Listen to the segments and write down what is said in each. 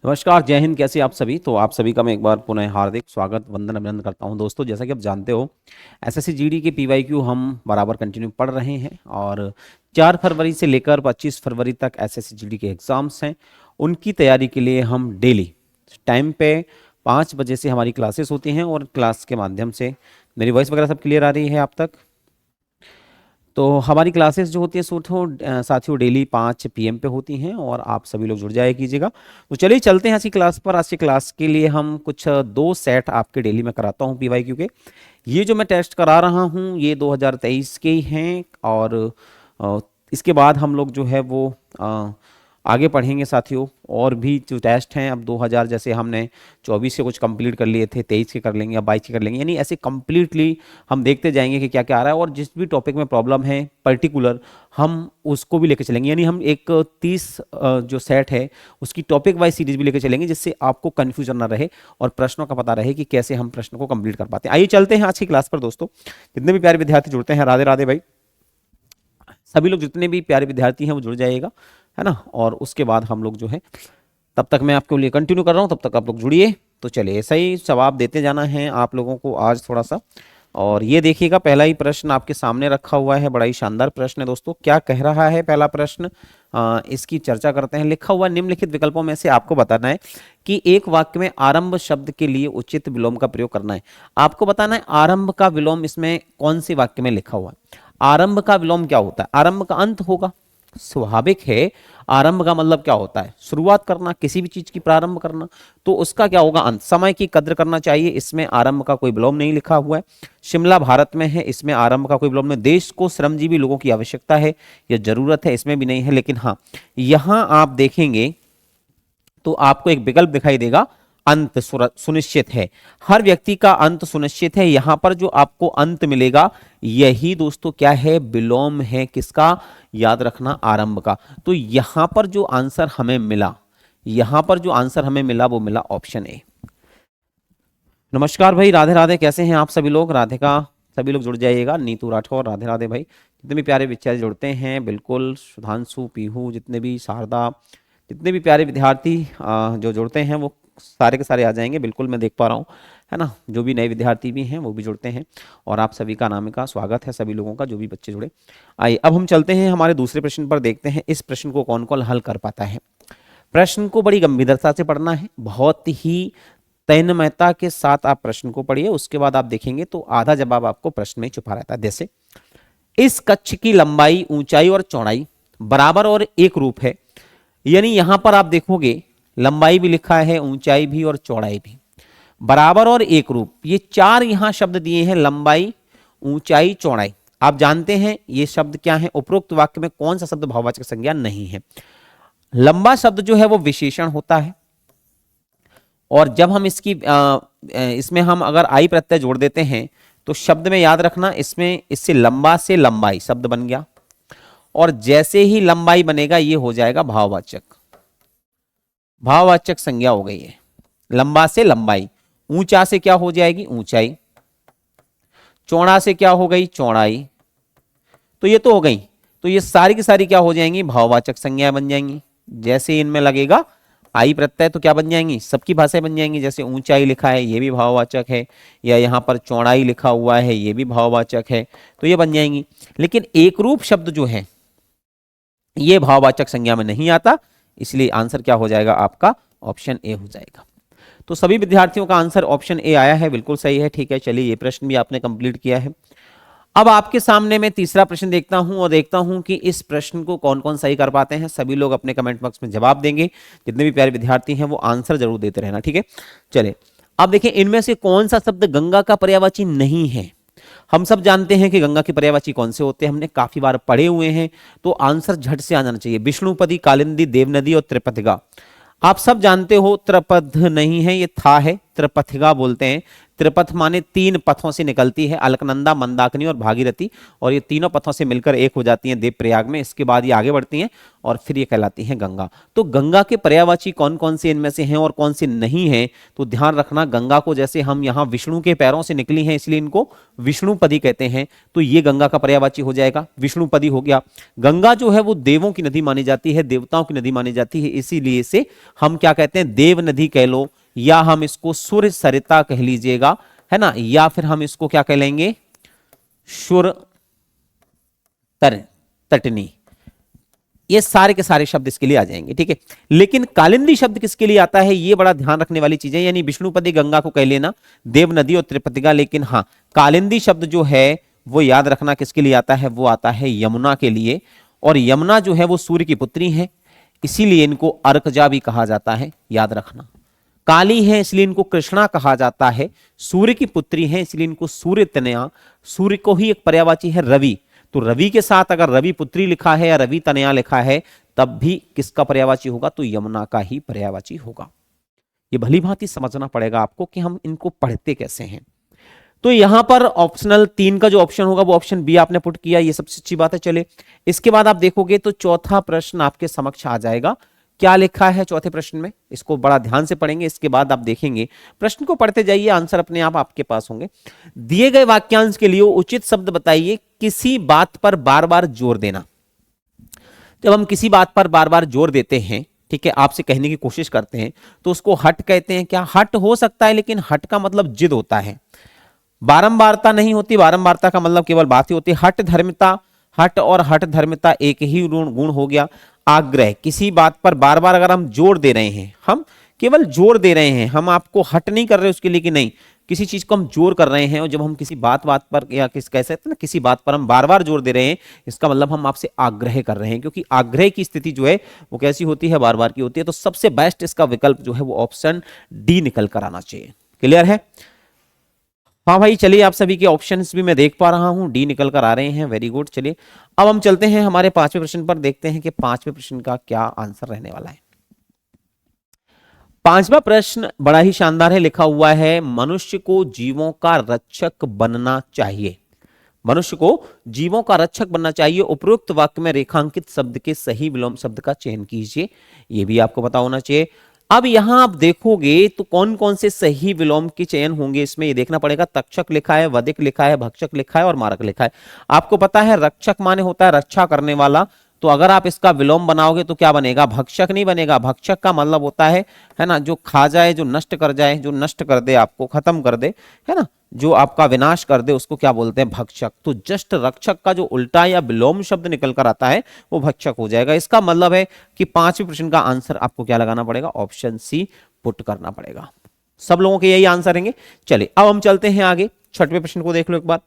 नमस्कार, जय हिंद। कैसे आप सभी? तो आप सभी का मैं एक बार पुनः हार्दिक स्वागत, वंदन, अभिनंदन करता हूं। दोस्तों, जैसा कि आप जानते हो, एसएससी जीडी के पीवाईक्यू हम बराबर कंटिन्यू पढ़ रहे हैं और 4 फरवरी से लेकर 25 फरवरी तक एसएससी जीडी के एग्ज़ाम्स हैं। उनकी तैयारी के लिए हम डेली टाइम पे 5 बजे से हमारी क्लासेस होती हैं और क्लास के माध्यम से मेरी वॉइस वगैरह सब क्लियर आ रही है आप तक? तो हमारी क्लासेस जो होती है साथियों डेली 5 पीएम पे होती हैं और आप सभी लोग जुड़ जाया कीजिएगा। तो चलिए चलते हैं आज की क्लास पर। आज की क्लास के लिए हम कुछ 2 सेट आपके डेली में कराता हूँ पीवाईक्यू के। ये जो मैं टेस्ट करा रहा हूँ ये 2023 के ही हैं और अ, इसके बाद हम लोग जो है वो आगे पढ़ेंगे साथियों। और भी जो टेस्ट हैं अब 2000 जैसे हमने 24 के कुछ कंप्लीट कर लिए थे, 23 के कर लेंगे या 22 के कर लेंगे, यानी ऐसे कंप्लीटली हम देखते जाएंगे कि क्या क्या आ रहा है और जिस भी टॉपिक में प्रॉब्लम है पर्टिकुलर हम उसको भी लेके चलेंगे। यानी हम एक 30 जो सेट है उसकी टॉपिक वाइज सीरीज भी लेके चलेंगे जिससे आपको कन्फ्यूजन ना रहे और प्रश्नों का पता रहे कि कैसे हम प्रश्न को कंप्लीट कर पाते हैं। आइए चलते हैं आज की क्लास पर दोस्तों। जितने भी प्यारे विद्यार्थी जुड़ते हैं, राधे राधे भाई। सभी लोग जितने भी प्यारे विद्यार्थी हैं वो जुड़ जाइएगा, है ना। और उसके बाद हम लोग जो है, तब तक मैं आपके लिए कंटिन्यू कर रहा हूँ, तब तक आप लोग जुड़िए। तो चलिए ऐसा ही जवाब देते जाना है आप लोगों को आज थोड़ा सा। और ये देखिएगा, पहला ही प्रश्न आपके सामने रखा हुआ है, बड़ा ही शानदार प्रश्न है दोस्तों। क्या कह रहा है पहला प्रश्न? इसकी चर्चा करते हैं। लिखा हुआ निम्नलिखित विकल्पों में से आपको बताना है कि एक वाक्य में आरंभ शब्द के लिए उचित विलोम का प्रयोग करना है। आपको बताना है आरंभ का विलोम इसमें कौन से वाक्य में लिखा हुआ है। आरंभ का विलोम क्या होता है? आरंभ का अंत होगा, स्वाभाविक है। आरंभ का मतलब क्या होता है? शुरुआत करना, किसी भी चीज की प्रारंभ करना। तो उसका क्या होगा? अंत। समय की कद्र करना चाहिए, इसमें आरंभ का कोई विलोम नहीं लिखा हुआ है। शिमला भारत में है, इसमें आरंभ का कोई विलोम नहीं। देश को श्रमजीवी लोगों की आवश्यकता है या जरूरत है, इसमें भी नहीं है। लेकिन हाँ, यहां आप देखेंगे तो आपको एक विकल्प दिखाई देगा, अंत सुनिश्चित है। हर व्यक्ति का अंत सुनिश्चित है। यहां पर जो आपको अंत मिलेगा यही दोस्तों क्या है? विलोम है। किसका? याद रखना, आरंभ का। तो यहां पर जो आंसर हमें मिला, यहां पर जो आंसर हमें मिला वो मिला ऑप्शन ए। नमस्कार भाई, राधे राधे। कैसे हैं आप सभी लोग? राधे का सभी लोग जुड़ जाइएगा। नीतू राठौर, राधे राधे भाई। जितने भी प्यारे विद्यार्थी जुड़ते हैं, बिल्कुल सुधांशु, पीहू, जितने भी शारदा, जितने भी प्यारे विद्यार्थी जो जुड़ते हैं वो सारे के सारे आ जाएंगे। बिल्कुल मैं देख पा रहा हूँ, है ना। जो भी नए विद्यार्थी भी हैं वो भी जुड़ते हैं और आप सभी का नाम का स्वागत है, सभी लोगों का, जो भी बच्चे जुड़े। आइए अब हम चलते हैं हमारे दूसरे प्रश्न पर। देखते हैं इस प्रश्न को कौन कौन हल कर पाता है। प्रश्न को बड़ी गंभीरता से पढ़ना है, बहुत ही तन्मयता के साथ आप प्रश्न को पढ़िए। उसके बाद आप देखेंगे तो आधा जवाब आपको प्रश्न में छुपा रहता है। जैसे इस कक्ष की लंबाई, ऊंचाई और चौड़ाई बराबर और एक रूप है। यानी यहां पर आप देखोगे लंबाई भी लिखा है, ऊंचाई भी और चौड़ाई भी, बराबर और एक रूप। ये 4 यहां शब्द दिए हैं, लंबाई, ऊंचाई, चौड़ाई। आप जानते हैं ये शब्द क्या है? उपरोक्त वाक्य में कौन सा शब्द भाववाचक संज्ञा नहीं है? लंबा शब्द जो है वो विशेषण होता है और जब हम इसमें हम अगर आई प्रत्यय जोड़ देते हैं तो शब्द में याद रखना, इसमें इससे लंबा से लंबाई शब्द बन गया और जैसे ही लंबाई बनेगा ये हो जाएगा भाववाचक। भाववाचक संज्ञा हो गई है। लंबा से लंबाई, ऊंचा से क्या हो जाएगी? ऊंचाई, चौड़ा से क्या हो गई? चौड़ाई। तो ये तो हो गई। तो ये सारी की सारी क्या हो जाएंगी? भाववाचक संज्ञाएं बन जाएंगी। जैसे इनमें लगेगा आई प्रत्यय तो क्या बन जाएंगी? सबकी भाषाएं बन जाएंगी। जैसे ऊंचाई लिखा है ये भी भाववाचक है, या यहां पर चौड़ाई लिखा हुआ है ये भी भाववाचक है, तो ये बन जाएंगी। लेकिन एक रूप शब्द जो है ये भाववाचक संज्ञा में नहीं आता, इसलिए आंसर क्या हो जाएगा आपका? ऑप्शन ए हो जाएगा। तो सभी विद्यार्थियों का आंसर ऑप्शन ए आया है, बिल्कुल सही है। ठीक है, चलिए ये प्रश्न भी आपने कंप्लीट किया है। अब आपके सामने मैं तीसरा प्रश्न देखता हूं और देखता हूं कि इस प्रश्न को कौन कौन सही कर पाते हैं। सभी लोग अपने कमेंट बॉक्स में जवाब देंगे। जितने भी प्यारे विद्यार्थी हैं वो आंसर जरूर देते रहना, ठीक है। चलिए अब देखिए, इनमें से कौन सा शब्द गंगा का पर्यायवाची नहीं है? हम सब जानते हैं कि गंगा के पर्यायवाची कौन से होते हैं, हमने काफी बार पढ़े हुए हैं, तो आंसर झट से आ जाना चाहिए। विष्णुपदी, कालिंदी, देवनदी और त्रिपथिगा। आप सब जानते हो त्रिपद नहीं है, ये था है, त्रिपथिका बोलते हैं। त्रिपथ माने 3 पथों से निकलती है, अलकनंदा, मंदाकिनी और भागीरथी, और ये तीनों पथों से मिलकर एक हो जाती हैं देवप्रयाग में। इसके बाद ये आगे बढ़ती हैं और फिर ये कहलाती हैं गंगा। तो गंगा के पर्यायवाची कौन कौन से इनमें से हैं और कौन से नहीं हैं, तो ध्यान रखना। गंगा को जैसे हम यहाँ विष्णु के पैरों से निकली हैं इसलिए इनको विष्णुपदी कहते हैं, तो ये गंगा का पर्यायवाची हो जाएगा, विष्णुपदी हो गया। गंगा जो है वो देवों की नदी मानी जाती है, देवताओं की नदी मानी जाती है, इसीलिए इसे हम क्या कहते हैं, देव नदी कह लो, या हम इसको सूर्य सरिता कह लीजिएगा, है ना, या फिर हम इसको क्या कह लेंगे, शुर तटनी। ये सारे के सारे शब्द इसके लिए आ जाएंगे, ठीक है। लेकिन कालिंदी शब्द किसके लिए आता है, ये बड़ा ध्यान रखने वाली चीज है। यानी विष्णुपदी गंगा को कह लेना, देव नदी और त्रिपथिका, लेकिन हाँ कालिंदी शब्द जो है वो याद रखना किसके लिए आता है, वो आता है यमुना के लिए। और यमुना जो है वो सूर्य की पुत्री है, इसीलिए इनको अर्कजा भी कहा जाता है, याद रखना। काली है इसलिए इनको कृष्णा कहा जाता है, सूर्य की पुत्री है इसलिए इनको सूर्य तनया। सूर्य को ही एक पर्यायवाची है रवि, तो रवि के साथ अगर रवि पुत्री लिखा है या रवि तनया लिखा है तब भी किसका पर्यायवाची होगा, तो यमुना का ही पर्यायवाची होगा। ये भली भांति समझना पड़ेगा आपको कि हम इनको पढ़ते कैसे हैं। तो यहां पर ऑप्शनल 3 का जो ऑप्शन होगा वो ऑप्शन बी आपने पुट किया, ये सबसे अच्छी बात है। चले इसके बाद आप देखोगे तो चौथा प्रश्न आपके समक्ष आ जाएगा। क्या लिखा है चौथे प्रश्न में, इसको बड़ा ध्यान से पढ़ेंगे, इसके बाद आप देखेंगे। प्रश्न को पढ़ते जाइए, आंसर अपने आप आपके पास होंगे। दिए गए वाक्यांश के लिए उचित शब्द बताइए। किसी बात पर बार बार जोर देना। जब हम किसी बात पर बार बार जोर देते हैं, ठीक है, आपसे कहने की कोशिश करते हैं, तो उसको हट कहते हैं। क्या हट हो सकता है, लेकिन हट का मतलब जिद होता है, बारंबारता नहीं होती। बारंबारता का मतलब केवल बात ही होती है। हट धर्मिता, हट और हट धर्मिता एक ही गुण हो गया। आग्रह, किसी बात पर बार बार अगर हम जोर दे रहे हैं, हम केवल जोर दे रहे हैं, हम आपको हट नहीं कर रहे उसके लिए कि नहीं, किसी चीज को हम जोर कर रहे हैं। और जब हम किसी बात पर या कह सकते हैं ना, किसी बात पर हम बार बार जोर दे रहे हैं, इसका मतलब हम आपसे आग्रह कर रहे हैं, क्योंकि आग्रह की स्थिति जो है वो कैसी होती है, बार बार की होती है। तो सबसे बेस्ट इसका विकल्प जो है वो ऑप्शन डी निकल कर आना चाहिए। क्लियर है? हाँ भाई, चलिए आप सभी के ऑप्शंस भी मैं देख पा रहा हूं, डी निकल कर आ रहे हैं, वेरी गुड। चलिए अब हम चलते हैं हमारे 5वें प्रश्न पर, देखते हैं कि 5वें प्रश्न का क्या आंसर रहने वाला है। 5वां प्रश्न बड़ा ही शानदार है, लिखा हुआ है मनुष्य को जीवों का रक्षक बनना चाहिए। मनुष्य को जीवों का रक्षक बनना चाहिए। उपरोक्त वाक्य में रेखांकित शब्द के सही विलोम शब्द का चयन कीजिए। यह भी आपको पता होना चाहिए। अब यहां आप देखोगे तो कौन कौन से सही विलोम के चयन होंगे इसमें, ये देखना पड़ेगा। तक्षक लिखा है, वधिक लिखा है, भक्षक लिखा है और मारक लिखा है। आपको पता है रक्षक माने होता है रक्षा करने वाला, तो अगर आप इसका विलोम बनाओगे तो क्या बनेगा, भक्षक नहीं बनेगा। भक्षक का मतलब होता है ना, जो खा जाए, जो नष्ट कर जाए, जो नष्ट कर दे, आपको खत्म कर दे, है ना, जो आपका विनाश कर दे, उसको क्या बोलते हैं, भक्षक। तो जस्ट रक्षक का जो उल्टा या विलोम शब्द निकल कर आता है वो भक्षक हो जाएगा। इसका मतलब है कि 5वें प्रश्न का आंसर आपको क्या लगाना पड़ेगा, ऑप्शन सी पुट करना पड़ेगा। सब लोगों के यही आंसर रहेंगे। चलिए अब हम चलते हैं आगे, 6वें प्रश्न को देख लो एक बार।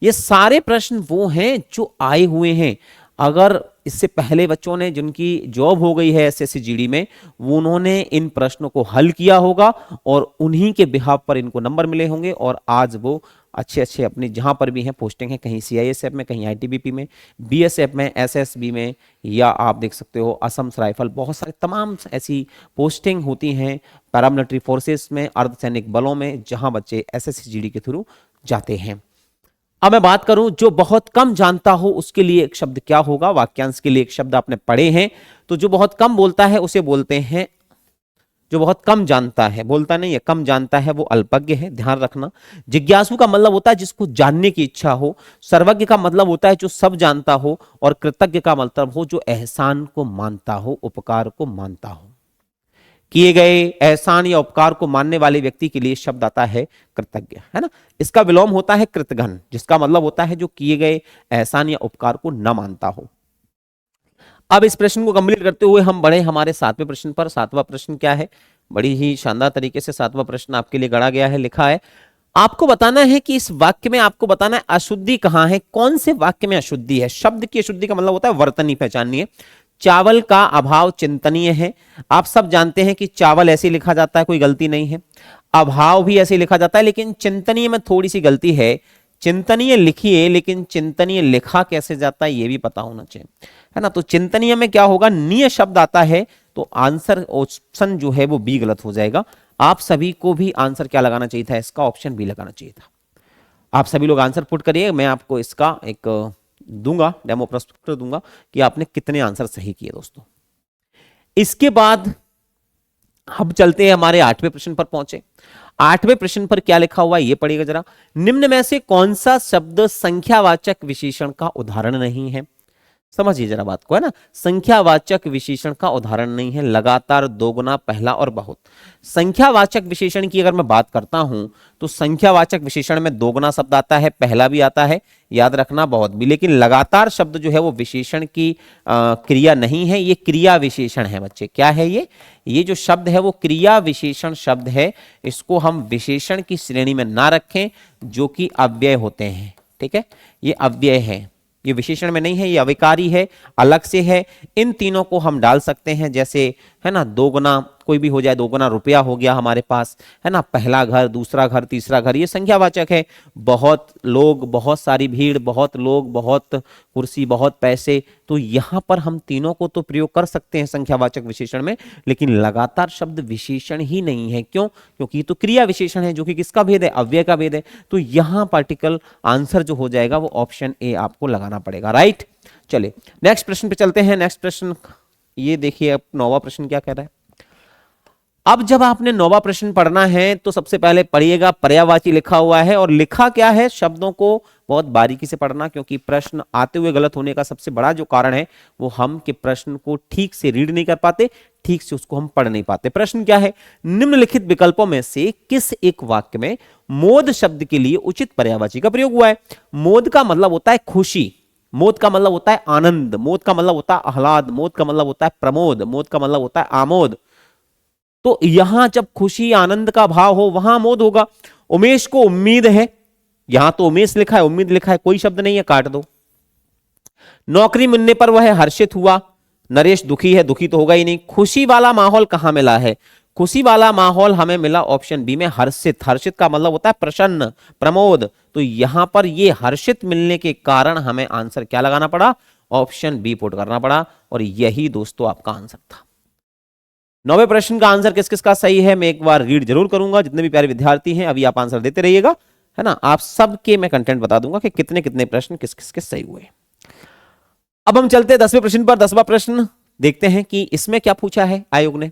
ये सारे प्रश्न वो हैं जो आए हुए हैं। अगर इससे पहले बच्चों ने जिनकी जॉब हो गई है एसएससी जीडी में, वो उन्होंने इन प्रश्नों को हल किया होगा और उन्हीं के बिहाफ पर इनको नंबर मिले होंगे, और आज वो अच्छे अच्छे अपनी जहां पर भी हैं पोस्टिंग है, कहीं सीआईएसएफ में, कहीं आईटीबीपी में, बीएसएफ में, एसएसबी में, या आप देख सकते हो असम राइफल, बहुत सारे तमाम ऐसी पोस्टिंग होती हैं पैरामिलिट्री फोर्सेस में, अर्धसैनिक बलों में, जहां बच्चे एसएससी जीडी के थ्रू जाते हैं। अब मैं बात करूं जो बहुत कम जानता हो उसके लिए एक शब्द क्या होगा, वाक्यांश के लिए एक शब्द आपने पढ़े हैं, तो जो बहुत कम बोलता है उसे बोलते हैं, जो बहुत कम जानता है, बोलता नहीं है, कम जानता है, वो अल्पज्ञ है, ध्यान रखना। जिज्ञासु का मतलब होता है जिसको जानने की इच्छा हो। सर्वज्ञ का मतलब होता है जो सब जानता हो। और कृतज्ञ का मतलब हो जो एहसान को मानता हो, उपकार को मानता हो। किए गए एहसान या उपकार को मानने वाले व्यक्ति के लिए शब्द आता है कृतज्ञ, है ना। इसका विलोम होता है कृतघ्न, जिसका मतलब होता है जो किए गए एहसान या उपकार को न मानता हो। अब इस प्रश्न को कंप्लीट करते हुए हम बढ़े हमारे 7वें प्रश्न पर। 7वां प्रश्न क्या है, बड़ी ही शानदार तरीके से 7वां प्रश्न आपके लिए गढ़ा गया है। लिखा है आपको बताना है कि इस वाक्य में, आपको बताना है अशुद्धि कहां है, कौन से वाक्य में अशुद्धि है। शब्द की अशुद्धि का मतलब होता है वर्तनी, पहचाननी है। चावल का अभाव चिंतनीय है। आप सब जानते हैं कि चावल ऐसे लिखा जाता है, कोई गलती नहीं है। अभाव भी ऐसे लिखा जाता है, लेकिन चिंतनीय में थोड़ी सी गलती है। चिंतनीय लिखिए, लेकिन चिंतनीय लिखा कैसे जाता है ये भी पता होना चाहिए, है ना। तो चिंतनीय में क्या होगा, नीय शब्द आता है, तो आंसर ऑप्शन जो है वो बी गलत हो जाएगा। आप सभी को भी आंसर क्या लगाना चाहिए था, इसका ऑप्शन बी लगाना चाहिए था। आप सभी लोग आंसर पुट करिए, मैं आपको इसका एक दूंगा, डेमो प्रस्तुत दूंगा कि आपने कितने आंसर सही किए दोस्तों। इसके बाद अब चलते हैं हमारे 8वें प्रश्न पर पहुंचे। 8वें प्रश्न पर क्या लिखा हुआ है ये पढ़िएगा जरा। निम्न में से कौन सा शब्द संख्यावाचक विशेषण का उदाहरण नहीं है? समझिए जरा बात को, है ना। संख्यावाचक विशेषण का उदाहरण नहीं है, लगातार, दोगुना, पहला और बहुत। संख्यावाचक विशेषण की अगर मैं बात करता हूं तो संख्यावाचक विशेषण में दोगुना शब्द आता है, पहला भी आता है, याद रखना, बहुत भी। लेकिन लगातार शब्द जो है वो विशेषण की क्रिया नहीं है, ये क्रिया विशेषण है बच्चे। क्या है ये जो शब्द है वो क्रिया विशेषण शब्द है। इसको हम विशेषण की श्रेणी में ना रखें जो कि अव्यय होते हैं, ठीक है। ये अव्यय है, ये विशेषण में नहीं है, ये अविकारी है, अलग से है। इन तीनों को हम डाल सकते हैं, जैसे है ना, दोगुना कोई भी हो जाए, दोगुना रुपया हो गया हमारे पास, है ना, पहला घर, दूसरा घर, तीसरा घर, ये संख्यावाचक है। बहुत लोग, बहुत सारी भीड़, बहुत लोग, बहुत कुर्सी, बहुत पैसे, तो यहां पर हम तीनों को तो प्रयोग कर सकते हैं संख्यावाचक विशेषण में, लेकिन लगातार शब्द विशेषण ही नहीं है। क्यों? क्योंकि तो क्रिया विशेषण है, जो कि किसका भेद है, अव्यय का भेद है। तो यहां पार्टिकल आंसर जो हो जाएगा वो ऑप्शन ए आपको लगाना पड़ेगा, राइट। चलिए नेक्स्ट प्रश्न पे चलते हैं। नेक्स्ट प्रश्न ये देखिए, अब 9वां प्रश्न क्या कह रहा है। अब जब आपने 9वां प्रश्न पढ़ना है तो सबसे पहले पढ़िएगा, पर्यायवाची लिखा हुआ है, और लिखा क्या है, शब्दों को बहुत बारीकी से पढ़ना, क्योंकि प्रश्न आते हुए गलत होने का सबसे बड़ा जो कारण है वो हम के प्रश्न को ठीक से रीड नहीं कर पाते, ठीक से उसको हम पढ़ नहीं पाते। प्रश्न क्या है, निम्नलिखित विकल्पों में से किस एक वाक्य में मोद शब्द के लिए उचित पर्यायवाची का प्रयोग हुआ है? मोद का मतलब होता है खुशी, मोद का मतलब होता है आनंद, मोद का मतलब होता है आह्लाद, मोद का मतलब होता है प्रमोद, मोद का मतलब होता है आमोद। तो यहां जब खुशी आनंद का भाव हो वहां मोद होगा। उमेश को उम्मीद है, यहां तो उमेश लिखा है, उम्मीद लिखा है, कोई शब्द नहीं है, काट दो। नौकरी मिलने पर वह हर्षित हुआ, नरेश दुखी है, दुखी तो होगा ही नहीं। खुशी वाला माहौल कहां मिला है? खुशी वाला माहौल हमें मिला ऑप्शन बी में, हर्षित। हर्षित का मतलब होता है प्रसन्न, प्रमोद। तो यहां पर ये हर्षित मिलने के कारण हमें आंसर क्या लगाना पड़ा, ऑप्शन बी पुट करना पड़ा, और यही दोस्तों आपका आंसर था। 9वें प्रश्न का आंसर किस किस का सही है मैं एक बार रीड जरूर करूंगा, जितने भी प्यारे विद्यार्थी हैं अभी आप आंसर देते रहिएगा, है ना। आप सबके मैं कंटेंट बता दूंगा कि कितने कितने प्रश्न किस किस के सही हुए। अब हम चलते हैं 10वें प्रश्न पर। 10वां प्रश्न देखते हैं कि इसमें क्या पूछा है आयोग ने।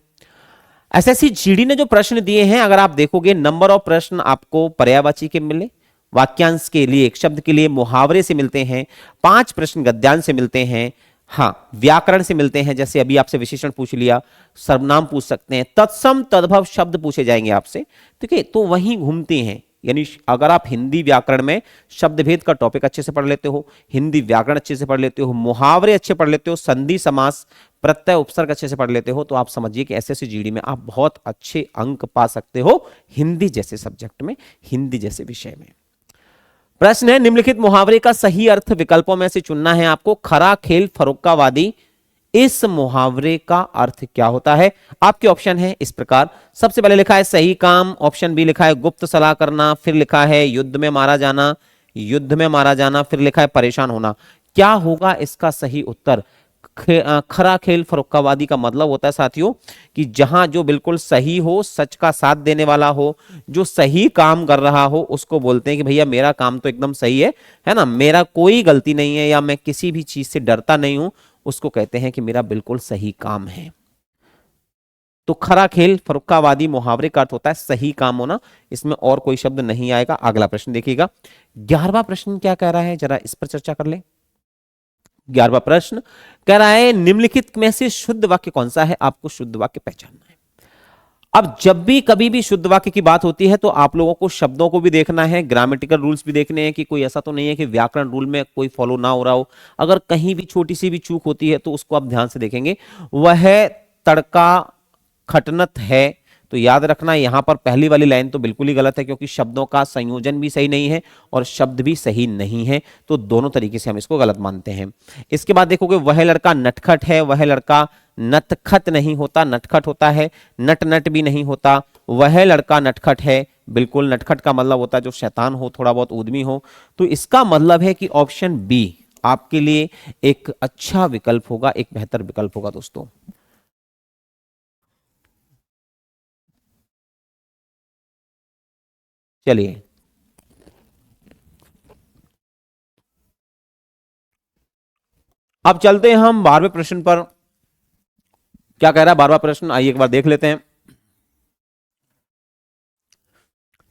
एसएससी जीडी ने जो प्रश्न दिए हैं, अगर आप देखोगे नंबर ऑफ प्रश्न आपको पर्यायवाची के मिले, वाक्यांश के लिए, एक शब्द के लिए मुहावरे से मिलते हैं, 5 प्रश्न गद्यांश से मिलते हैं, हाँ व्याकरण से मिलते हैं, जैसे अभी आपसे विशेषण पूछ लिया, सर्वनाम पूछ सकते हैं, तत्सम तद्भव शब्द पूछे जाएंगे आपसे, ठीक है। तो वहीं घूमते हैं, यानी अगर आप हिंदी व्याकरण में शब्द भेद का टॉपिक अच्छे से पढ़ लेते हो, हिंदी व्याकरण अच्छे से पढ़ लेते हो, मुहावरे अच्छे पढ़ लेते हो, संधि समास प्रत्यय उपसर्ग अच्छे से पढ़ लेते हो, तो आप समझिए कि एसएससी जीडी में आप बहुत अच्छे अंक पा सकते हो हिंदी जैसे सब्जेक्ट में, हिंदी जैसे विषय में। प्रश्न है, निम्नलिखित मुहावरे का सही अर्थ विकल्पों में से चुनना है आपको। खरा खेल फरोक्कावादी, इस मुहावरे का अर्थ क्या होता है? आपके ऑप्शन है इस प्रकार। सबसे पहले लिखा है सही काम, ऑप्शन बी लिखा है गुप्त सलाह करना, फिर लिखा है युद्ध में मारा जाना, युद्ध में मारा जाना, फिर लिखा है परेशान होना। क्या होगा इसका सही उत्तर? खरा खेल फरोक्कावादी का मतलब होता है साथियों कि जहां जो बिल्कुल सही हो, सच का साथ देने वाला हो, जो सही काम कर रहा हो, उसको बोलते हैं कि भैया मेरा काम तो एकदम सही है ना, मेरा कोई गलती नहीं है, या मैं किसी भी चीज से डरता नहीं हूं, उसको कहते हैं कि मेरा बिल्कुल सही काम है। तो खरा खेल फरोक्कावादी मुहावरे का अर्थ होता है सही काम होना, इसमें और कोई शब्द नहीं आएगा। अगला प्रश्न देखिएगा, 11वां प्रश्न क्या कह रहा है, जरा इस पर चर्चा कर ले। 11वां प्रश्न कह रहा है, निम्नलिखित में से शुद्ध वाक्य कौन सा है? आपको शुद्ध वाक्य पहचानना है। अब जब भी कभी भी शुद्ध वाक्य की बात होती है तो आप लोगों को शब्दों को भी देखना है, ग्रामेटिकल रूल्स भी देखने हैं कि कोई ऐसा तो नहीं है कि व्याकरण रूल में कोई फॉलो ना हो रहा हो। अगर कहीं भी छोटी सी भी चूक होती है तो उसको आप ध्यान से देखेंगे। वह तड़का खटनत है, तो याद रखना यहां पर पहली वाली लाइन तो बिल्कुल ही गलत है, क्योंकि शब्दों का संयोजन भी सही नहीं है और शब्द भी सही नहीं है, तो दोनों तरीके से हम इसको गलत मानते हैं। इसके बाद देखोगे, वह लड़का नटखट है, वह लड़का नटखट नहीं होता, नटखट होता है, नट नट भी नहीं होता। वह लड़का नटखट है, बिल्कुल नटखट का मतलब होता है जो शैतान हो, थोड़ा बहुत उद्यमी हो। तो इसका मतलब है कि ऑप्शन बी आपके लिए एक अच्छा विकल्प होगा, एक बेहतर विकल्प होगा दोस्तों। चलिए, अब चलते हैं हम 12वें प्रश्न पर। क्या कह रहा है 12वां प्रश्न, आइए एक बार देख लेते हैं।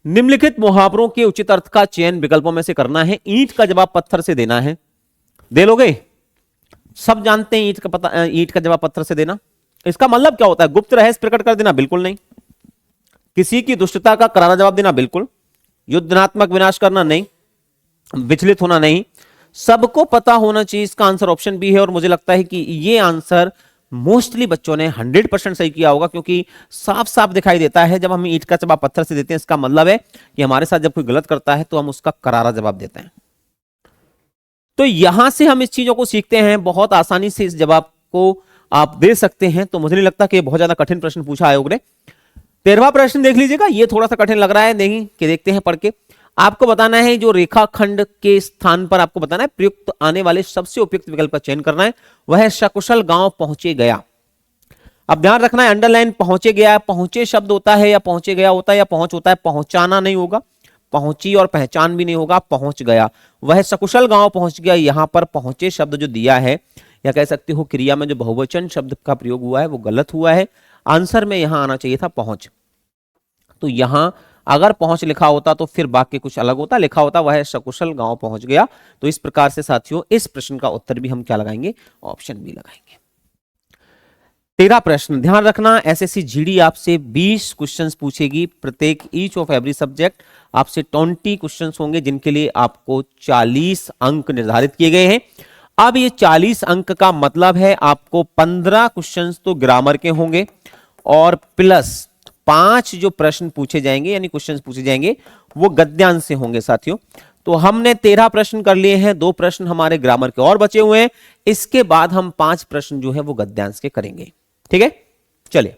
निम्नलिखित मुहावरों के उचित अर्थ का चयन विकल्पों में से करना है। ईंट का जवाब पत्थर से देना है, दे लोगे? सब जानते हैं ईंट का जवाब पत्थर से देना। इसका मतलब क्या होता है? गुप्त रहस्य प्रकट कर देना? बिल्कुल नहीं। किसी की दुष्टता का करारा जवाब देना? बिल्कुल। युद्धनात्मक विनाश करना? नहीं। विचलित होना? नहीं। सबको पता होना चाहिए, इसका आंसर ऑप्शन बी है। और मुझे लगता है कि ये आंसर मोस्टली बच्चों ने 100% सही किया होगा, क्योंकि साफ साफ दिखाई देता है जब हम ईंट का जवाब पत्थर से देते हैं, इसका मतलब है कि हमारे साथ जब कोई गलत करता है तो हम उसका करारा जवाब देते हैं। तो यहां से हम इस चीजों को सीखते हैं, बहुत आसानी से इस जवाब को आप दे सकते हैं। तो मुझे नहीं लगता कि बहुत ज्यादा कठिन प्रश्न पूछा आयोग ने। 13वां प्रश्न देख लीजिएगा, ये थोड़ा सा कठिन लग रहा है, नहीं कि देखते हैं पढ़ के। आपको बताना है जो रेखाखंड के स्थान पर आपको बताना है प्रयुक्त आने वाले सबसे उपयुक्त विकल्प का चयन करना है। वह है सकुशल गांव पहुंचे गया। अब ध्यान रखना है, अंडरलाइन पहुंचे गया, पहुंचे शब्द होता है या पहुंचे गया होता है या पहुंच होता है, पहुंचाना नहीं होगा, पहुंची और पहचान भी नहीं होगा, पहुंच गया। वह सकुशल गांव पहुंच गया। यहां पर पहुंचे शब्द जो दिया है, या कह सकते हो क्रिया में जो बहुवचन शब्द का प्रयोग हुआ है वो गलत हुआ है। आंसर में यहां आना चाहिए था पहुंच। तो यहां अगर पहुंच लिखा होता तो फिर वाक्य कुछ अलग होता, लिखा होता वह सकुशल गांव पहुंच गया। तो इस प्रकार से साथियों इस प्रश्न का उत्तर भी हम क्या लगाएंगे? ऑप्शन बी लगाएंगे। 13 प्रश्न ध्यान रखना, एसएससी जीडी आपसे 20 क्वेश्चंस पूछेगी, प्रत्येक ईच ऑफ एवरी सब्जेक्ट आपसे 20 क्वेश्चंस होंगे, जिनके लिए आपको 40 अंक निर्धारित किए गए हैं। अब ये 40 अंक का मतलब है आपको 15 क्वेश्चंस तो ग्रामर के होंगे और प्लस 5 जो प्रश्न पूछे जाएंगे यानी क्वेश्चंस पूछे जाएंगे वो गद्यांश से होंगे साथियों। तो हमने 13 प्रश्न कर लिए हैं, 2 प्रश्न हमारे ग्रामर के और बचे हुए हैं। इसके बाद हम 5 प्रश्न जो है वो गद्यांश के करेंगे, ठीक है। चलिए,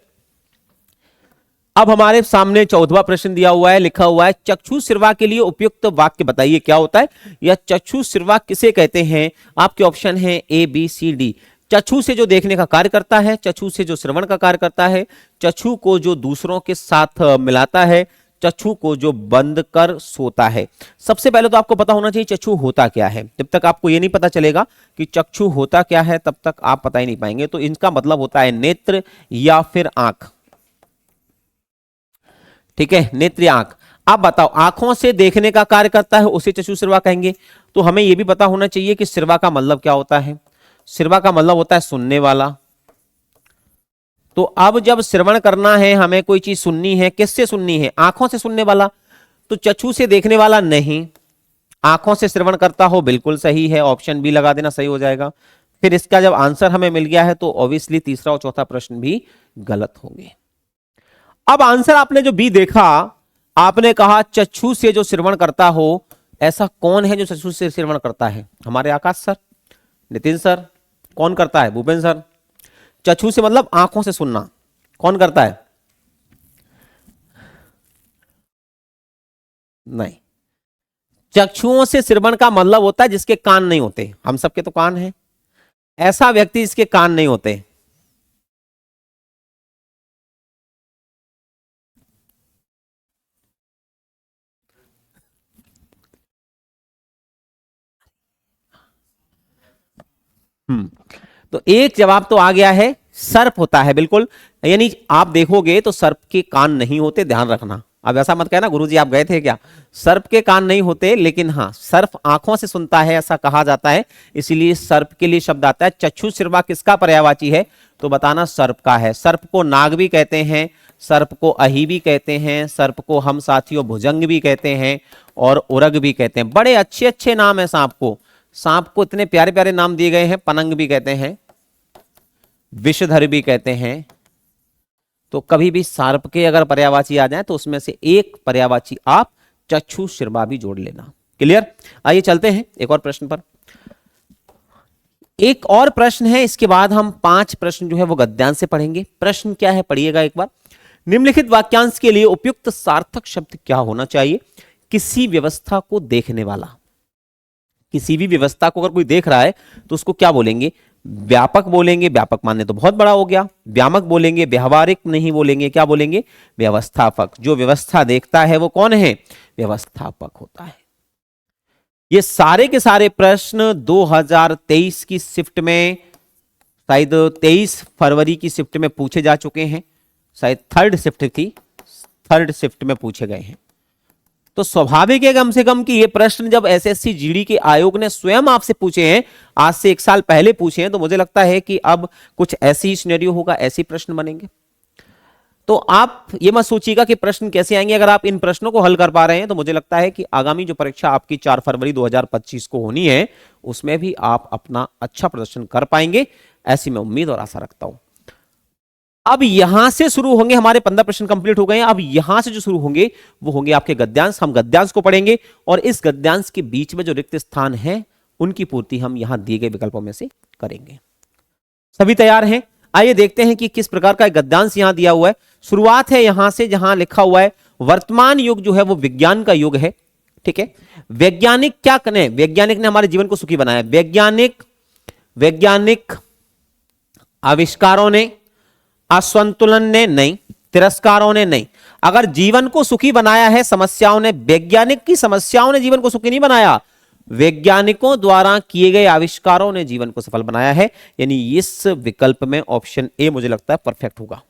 अब हमारे सामने 14वां प्रश्न दिया हुआ है, लिखा हुआ है चक्षु श्रवा के लिए उपयुक्त वाक्य बताइए क्या होता है, या चक्षु श्रवा किसे कहते हैं। आपके ऑप्शन है ए बी सी डी। चक्षु से जो देखने का कार्य करता है, चक्षु से जो श्रवण का कार्य करता है, चक्षु को जो दूसरों के साथ मिलाता है, चक्षु को जो बंद कर सोता है। सबसे पहले तो आपको पता होना चाहिए चक्षु होता क्या है। जब तक आपको यह नहीं पता चलेगा कि चक्षु होता क्या है तब तक आप पता ही नहीं पाएंगे। तो इनका मतलब होता है नेत्र या फिर आंख, ठीक है, नेत्र या आंख। आप बताओ, आंखों से देखने का कार्य करता है उसे चक्षु श्रवा कहेंगे। तो हमें यह भी पता होना चाहिए कि श्रवा का मतलब क्या होता है। श्रवा का मतलब होता है सुनने वाला। तो अब जब श्रवण करना है, हमें कोई चीज सुननी है, किससे सुननी है? आंखों से सुनने वाला। तो चक्षु से देखने वाला नहीं, आंखों से श्रवण करता हो, बिल्कुल सही है, ऑप्शन बी लगा देना, सही हो जाएगा। फिर इसका जब आंसर हमें मिल गया है तो ऑब्वियसली तीसरा और चौथा प्रश्न भी गलत होंगे। अब आंसर आपने जो बी देखा, आपने कहा चक्षु से जो श्रवण करता हो, ऐसा कौन है जो चक्षु से श्रवण करता है? हमारे आकाश सर, नितिन सर, कौन करता है? भूपेन सर। चक्षु से मतलब आंखों से सुनना, कौन करता है? नहीं, चक्षुओं से श्रवण का मतलब होता है जिसके कान नहीं होते। हम सबके तो कान हैं, ऐसा व्यक्ति जिसके कान नहीं होते। तो एक जवाब तो आ गया है, सर्प होता है, बिल्कुल। यानी आप देखोगे तो सर्प के कान नहीं होते, ध्यान रखना। अब ऐसा मत कहना गुरुजी आप गए थे क्या, सर्प के कान नहीं होते, लेकिन हाँ सर्प आंखों से सुनता है ऐसा कहा जाता है, इसीलिए सर्प के लिए शब्द आता है। चक्षु श्रवा किसका पर्यायवाची है? तो बताना सर्प का है। सर्प को नाग भी कहते हैं, सर्प को अही भी कहते हैं, सर्प को हम साथियों भुजंग भी कहते हैं और उरग भी कहते हैं। बड़े अच्छे अच्छे नाम है सांप को। सांप को इतने प्यारे प्यारे नाम दिए गए हैं, पनंग भी कहते हैं, विषधर भी कहते हैं। तो कभी भी सर्प के अगर पर्यायवाची आ जाए तो उसमें से एक पर्यायवाची आप चक्षु श्रवा भी जोड़ लेना। क्लियर? आइए चलते हैं एक और प्रश्न पर। एक और प्रश्न है, इसके बाद हम 5 प्रश्न जो है वो गद्यांश से पढ़ेंगे। प्रश्न क्या है पढ़िएगा एक बार। निम्नलिखित वाक्यांश के लिए उपयुक्त सार्थक शब्द क्या होना चाहिए? किसी व्यवस्था को देखने वाला। किसी भी व्यवस्था को अगर कोई देख रहा है तो उसको क्या बोलेंगे? व्यापक बोलेंगे, व्यापक माने तो बहुत बड़ा हो गया, व्यापक बोलेंगे, व्यवहारिक नहीं बोलेंगे, क्या बोलेंगे, व्यवस्थापक। जो व्यवस्था देखता है वो कौन है, व्यवस्थापक होता है। ये सारे के सारे प्रश्न 2023 की शिफ्ट में, शायद 23 फरवरी की शिफ्ट में पूछे जा चुके हैं, शायद थर्ड शिफ्ट थी, थर्ड शिफ्ट में पूछे गए हैं। तो स्वाभाविक है कम से कम कि ये प्रश्न जब एसएससी जीडी के आयोग ने स्वयं आपसे पूछे हैं, आज से 1 साल पहले पूछे हैं, तो मुझे लगता है कि अब कुछ ऐसी ही सिनेरियो होगा, ऐसे प्रश्न बनेंगे। तो आप ये मत सोचिएगा कि प्रश्न कैसे आएंगे। अगर आप इन प्रश्नों को हल कर पा रहे हैं तो मुझे लगता है कि आगामी जो परीक्षा आपकी 4 फरवरी 2025 को होनी है, उसमें भी आप अपना अच्छा प्रदर्शन कर पाएंगे, ऐसी मैं उम्मीद और आशा रखता हूं। अब यहां से शुरू होंगे, हमारे 15 प्रश्न कंप्लीट हो गए हैं। अब यहां से जो शुरू होंगे वो होंगे आपके गद्यांश। हम गद्यांश को पढ़ेंगे और इस गद्यांश के बीच में जो रिक्त स्थान है उनकी पूर्ति हम यहां दिए गए विकल्पों में से करेंगे। सभी तैयार हैं? आइए देखते हैं कि किस प्रकार का गद्यांश यहां दिया हुआ है। शुरुआत है यहां से, जहां लिखा हुआ है वर्तमान युग जो है वो विज्ञान का युग है। ठीक है, वैज्ञानिक क्या करें, वैज्ञानिक ने हमारे जीवन को सुखी बनाया। वैज्ञानिक आविष्कारों ने, असंतुलन ने नहीं, तिरस्कारों ने नहीं। अगर जीवन को सुखी बनाया है समस्याओं ने, वैज्ञानिक की समस्याओं ने जीवन को सुखी नहीं बनाया, वैज्ञानिकों द्वारा किए गए आविष्कारों ने जीवन को सफल बनाया है। यानी इस विकल्प में ऑप्शन ए मुझे लगता है परफेक्ट होगा।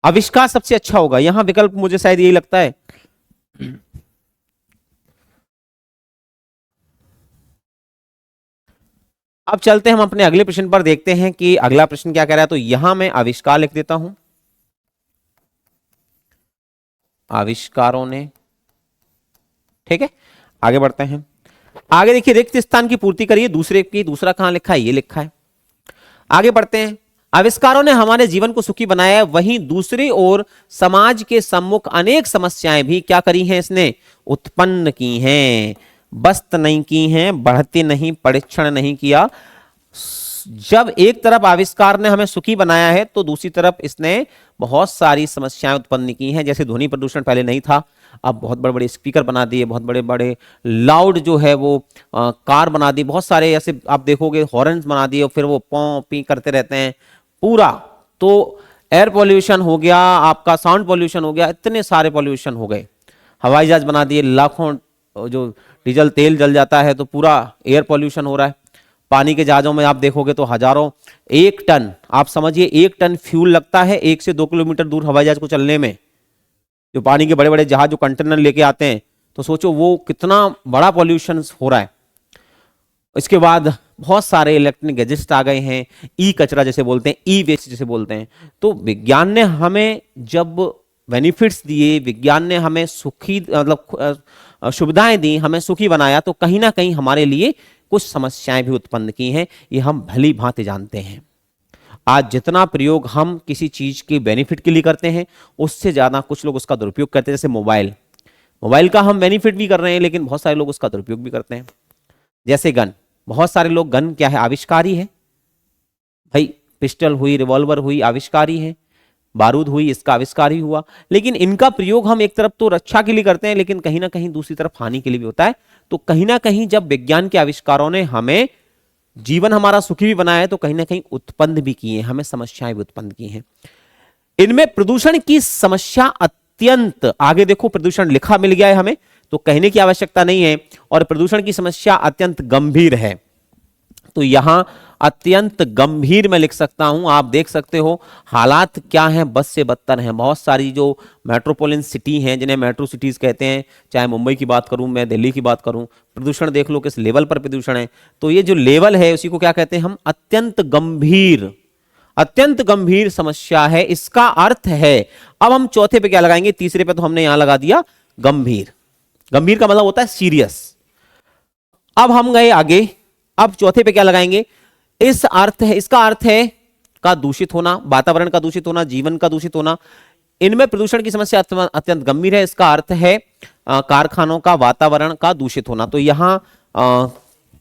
आविष्कार सबसे अच्छा होगा यहां विकल्प, मुझे शायद यही लगता है। अब चलते हैं हम अपने अगले प्रश्न पर, देखते हैं कि अगला प्रश्न क्या कह रहा है। तो यहां मैं आविष्कार लिख देता हूं, आविष्कारों ने। ठीक है, आगे बढ़ते हैं। आगे देखिए, रिक्त स्थान की पूर्ति करिए। दूसरा कहां लिखा है, ये लिखा है। आगे बढ़ते हैं। आविष्कारों ने हमारे जीवन को सुखी बनाया है, वहीं दूसरी ओर समाज के सम्मुख अनेक समस्याएं भी क्या करी हैं, इसने उत्पन्न की हैं। बस्त नहीं की हैं, बढ़ती नहीं, परीक्षण नहीं किया। जब एक तरफ आविष्कार ने हमें सुखी बनाया है तो दूसरी तरफ इसने बहुत सारी समस्याएं उत्पन्न की हैं। जैसे ध्वनि प्रदूषण पहले नहीं था, अब बहुत बड़े बड़े स्पीकर बना दिए, बहुत बड़े बड़े लाउड जो है वो कार बना दी, बहुत सारे ऐसे आप देखोगे हॉर्न्स बना दिए, फिर वो पौ पी करते रहते हैं पूरा। तो एयर पॉल्यूशन हो गया, आपका साउंड पॉल्यूशन हो गया, इतने सारे पॉल्यूशन हो गए। हवाई जहाज बना दिए, लाखों जो डीजल तेल जल जाता है तो पूरा एयर पॉल्यूशन हो रहा है। पानी के जहाजों में आप देखोगे तो हजारों, 1 टन, आप समझिए 1 टन फ्यूल लगता है 1 से 2 किलोमीटर दूर हवाई जहाज को चलने में। जो पानी के बड़े बड़े जहाज जो कंटेनर लेके आते हैं, तो सोचो वो कितना बड़ा पॉल्यूशन हो रहा है। इसके बाद बहुत सारे इलेक्ट्रॉनिक गैजेट्स आ गए हैं, ई कचरा जैसे बोलते हैं, ई वेस्ट जैसे बोलते हैं। तो विज्ञान ने हमें जब बेनिफिट्स दिए, विज्ञान ने हमें सुखी मतलब सुविधाएं दी, हमें सुखी बनाया, तो कहीं ना कहीं हमारे लिए कुछ समस्याएं भी उत्पन्न की हैं। ये हम भली भांति जानते हैं। आज जितना प्रयोग हम किसी चीज के बेनिफिट के लिए करते हैं, उससे ज्यादा कुछ लोग उसका दुरुपयोग करते हैं। जैसे मोबाइल का हम बेनिफिट भी कर रहे हैं, लेकिन बहुत सारे लोग उसका दुरुपयोग भी करते हैं। जैसे गन, बहुत सारे लोग, गन क्या है, आविष्कार ही है भाई। पिस्टल हुई, रिवॉल्वर हुई, आविष्कार ही है। बारूद हुई, इसका आविष्कार ही हुआ। लेकिन इनका प्रयोग हम एक तरफ तो रक्षा के लिए करते हैं, लेकिन कहीं ना कहीं दूसरी तरफ हानि के लिए भी होता है। तो कहीं ना कहीं जब विज्ञान के आविष्कारों ने हमें जीवन हमारा सुखी भी बनाया है, तो कहीं ना कहीं उत्पन्न भी किए, हमें समस्याएं भी उत्पन्न की हैं। इनमें प्रदूषण की समस्या अत्यंत, आगे देखो प्रदूषण लिखा मिल गया है हमें, तो कहने की आवश्यकता नहीं है। और प्रदूषण की समस्या अत्यंत गंभीर है, तो यहां अत्यंत गंभीर में लिख सकता हूं। आप देख सकते हो हालात क्या हैं, बद से बदतर हैं। बहुत सारी जो मेट्रोपोलिटन सिटी हैं, जिन्हें मेट्रो सिटीज कहते हैं, चाहे मुंबई की बात करूं, मैं दिल्ली की बात करूं, प्रदूषण देख लो किस लेवल पर प्रदूषण है। तो ये जो लेवल है उसी को क्या कहते हैं हम, अत्यंत गंभीर समस्या है। इसका अर्थ है, अब हम चौथे पे क्या लगाएंगे, तीसरे पे तो हमने यहां लगा दिया गंभीर। गंभीर का मतलब होता है सीरियस। अब हम गए आगे, अब चौथे पे क्या लगाएंगे, इसका अर्थ है का दूषित होना, वातावरण का दूषित होना, जीवन का दूषित होना। इनमें प्रदूषण की समस्या अत्यंत गंभीर है। इसका अर्थ है कारखानों का, वातावरण का दूषित होना। तो यहां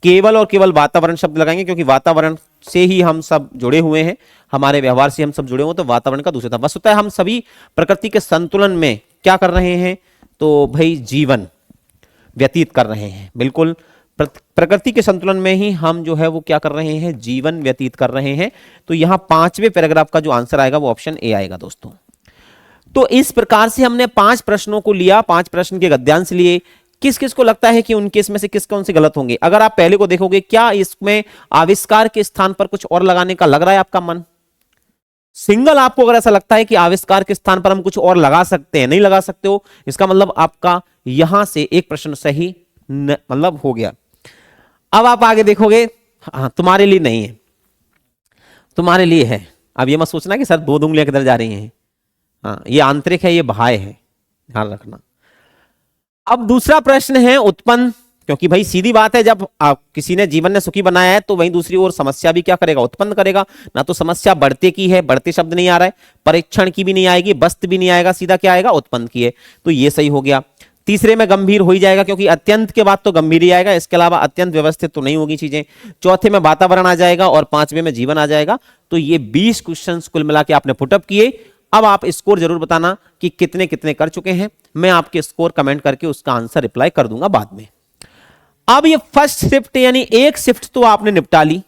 केवल और केवल वातावरण शब्द लगाएंगे, क्योंकि वातावरण से ही हम सब जुड़े हुए हैं, हमारे व्यवहार से हम सब जुड़े हुए, तो वातावरण का दूषित है। वस्तुतः हम सभी प्रकृति के संतुलन में क्या कर रहे हैं, तो भाई जीवन व्यतीत कर रहे हैं। बिल्कुल प्रकृति के संतुलन में ही हम जो है वो क्या कर रहे हैं, जीवन व्यतीत कर रहे हैं। तो यहां 5वें पैराग्राफ का जो आंसर आएगा वो ऑप्शन ए आएगा दोस्तों। तो इस प्रकार से हमने 5 प्रश्नों को लिया, 5 प्रश्न के गद्यांश लिए। किस किस को लगता है कि उनके इसमें से किस कौन से गलत होंगे? अगर आप पहले को देखोगे, क्या इसमें आविष्कार के स्थान पर कुछ और लगाने का लग रहा है आपका मन? सिंगल आपको अगर ऐसा लगता है कि आविष्कार के स्थान पर हम कुछ और लगा सकते हैं, नहीं लगा सकते हो, इसका मतलब आपका यहां से एक प्रश्न सही मतलब हो गया। अब आप आगे देखोगे, हाँ तुम्हारे लिए नहीं है, तुम्हारे लिए है। अब ये मत सोचना कि सर 2 उंगलियां किधर जा रही हैं। हाँ, ये आंतरिक है, ये बाह्य है, ध्यान रखना। अब दूसरा प्रश्न है उत्पन्न, क्योंकि भाई सीधी बात है, जब किसी ने जीवन ने सुखी बनाया है तो वहीं दूसरी ओर समस्या भी क्या करेगा, उत्पन्न करेगा। ना तो समस्या बढ़ते की है, बढ़ते शब्द नहीं आ रहा है, परीक्षण की भी नहीं आएगी, वस्त भी नहीं आएगा, सीधा क्या आएगा, उत्पन्न की है। तो ये सही हो गया। तीसरे में गंभीर हो ही जाएगा, क्योंकि अत्यंत के बाद तो गंभीर ही आएगा, इसके अलावा अत्यंत व्यवस्थित तो नहीं होगी चीजें। चौथे में वातावरण आ जाएगा और 5वें में जीवन आ जाएगा। तो ये 20 क्वेश्चन कुल मिला के आपने पुटअप किए। अब आप स्कोर जरूर बताना कि कितने कितने कर चुके हैं। मैं आपके स्कोर कमेंट करके उसका आंसर रिप्लाई कर दूंगा बाद में। अब ये फर्स्ट शिफ्ट यानी एक शिफ्ट तो आपने निपटा ली।